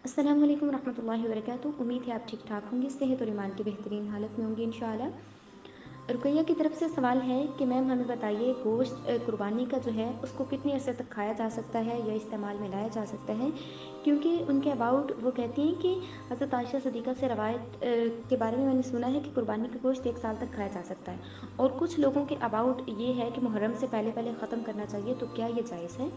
السلام علیکم ورحمۃ اللہ وبرکاتہ. امید ہے آپ ٹھیک ٹھاک ہوں گے, صحت اور ایمان کی بہترین حالت میں ہوں گے انشاءاللہ. رقیہ کی طرف سے سوال ہے کہ میم ہمیں بتائیے گوشت قربانی کا جو ہے اس کو کتنی عرصے تک کھایا جا سکتا ہے یا استعمال میں لایا جا سکتا ہے, کیونکہ ان کے اباؤٹ وہ کہتی ہیں کہ حضرت عائشہ صدیقہ سے روایت کے بارے میں نے سنا ہے کہ قربانی کا گوشت 1 سال تک کھایا جا سکتا ہے, اور کچھ لوگوں کے اباؤٹ یہ ہے کہ محرم سے پہلے پہلے ختم کرنا چاہیے, تو کیا یہ جائز ہے؟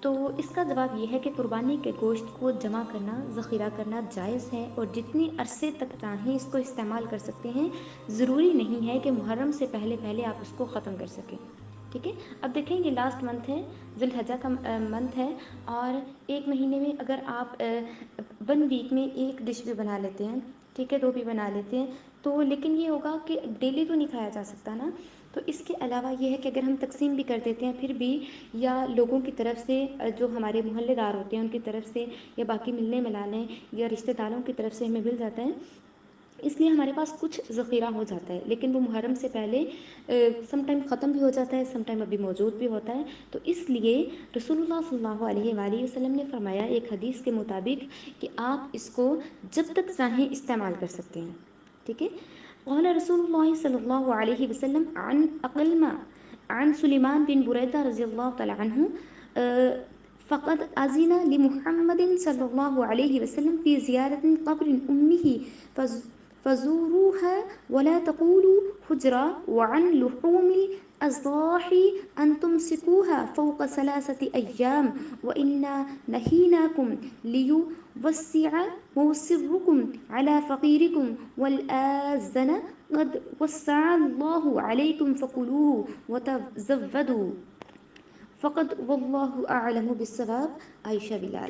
تو اس کا جواب یہ ہے کہ قربانی کے گوشت کو جمع کرنا, ذخیرہ کرنا جائز ہے, اور جتنی عرصے تک چاہیں اس کو استعمال کر سکتے ہیں. ضروری نہیں ہے کہ محرم سے پہلے پہلے آپ اس کو ختم کر سکیں. ٹھیک ہے, اب دیکھیں یہ لاسٹ منتھ ہے, ذی الحجہ کا منتھ ہے, اور ایک مہینے میں اگر آپ 1 ویک میں 1 ڈش بھی بنا لیتے ہیں, ٹھیک ہے, 2 بھی بنا لیتے ہیں, تو لیکن یہ ہوگا کہ ڈیلی تو نہیں کھایا جا سکتا نا. تو اس کے علاوہ یہ ہے کہ اگر ہم تقسیم بھی کر دیتے ہیں پھر بھی, یا لوگوں کی طرف سے جو ہمارے محلے دار ہوتے ہیں ان کی طرف سے, یا باقی ملنے ملانے یا رشتہ داروں کی طرف سے ہمیں مل جاتا ہے, اس لیے ہمارے پاس کچھ ذخیرہ ہو جاتا ہے. لیکن وہ محرم سے پہلے سم ٹائم ختم بھی ہو جاتا ہے, سم ٹائم ابھی موجود بھی ہوتا ہے. تو اس لیے رسول اللہ صلی اللہ علیہ وآلہ وسلم نے فرمایا ایک حدیث کے مطابق کہ آپ اس کو جب تک چاہیں استعمال کر سکتے ہیں. ٹھیک ہے, قال رسول اللہ صلی اللہ علیہ وسلم عن اقلما عن سلیمان بن بریدہ رضی اللہ تعالی عنہ فقد أذن لمحمد صلى الله عليه وسلم في زيارة قبر أمه فزوروها ولا تقولوا حجرة, وعن لحوم الأضاحي أن تمسكوها فوق 3 أيام, وإنا نهيناكم ليوسع موسركم على فقيركم, والآذن قد وسع الله عليكم فكلوه وتزودوا. فقد واللہ اعلم بالصواب. عائشہ بلال.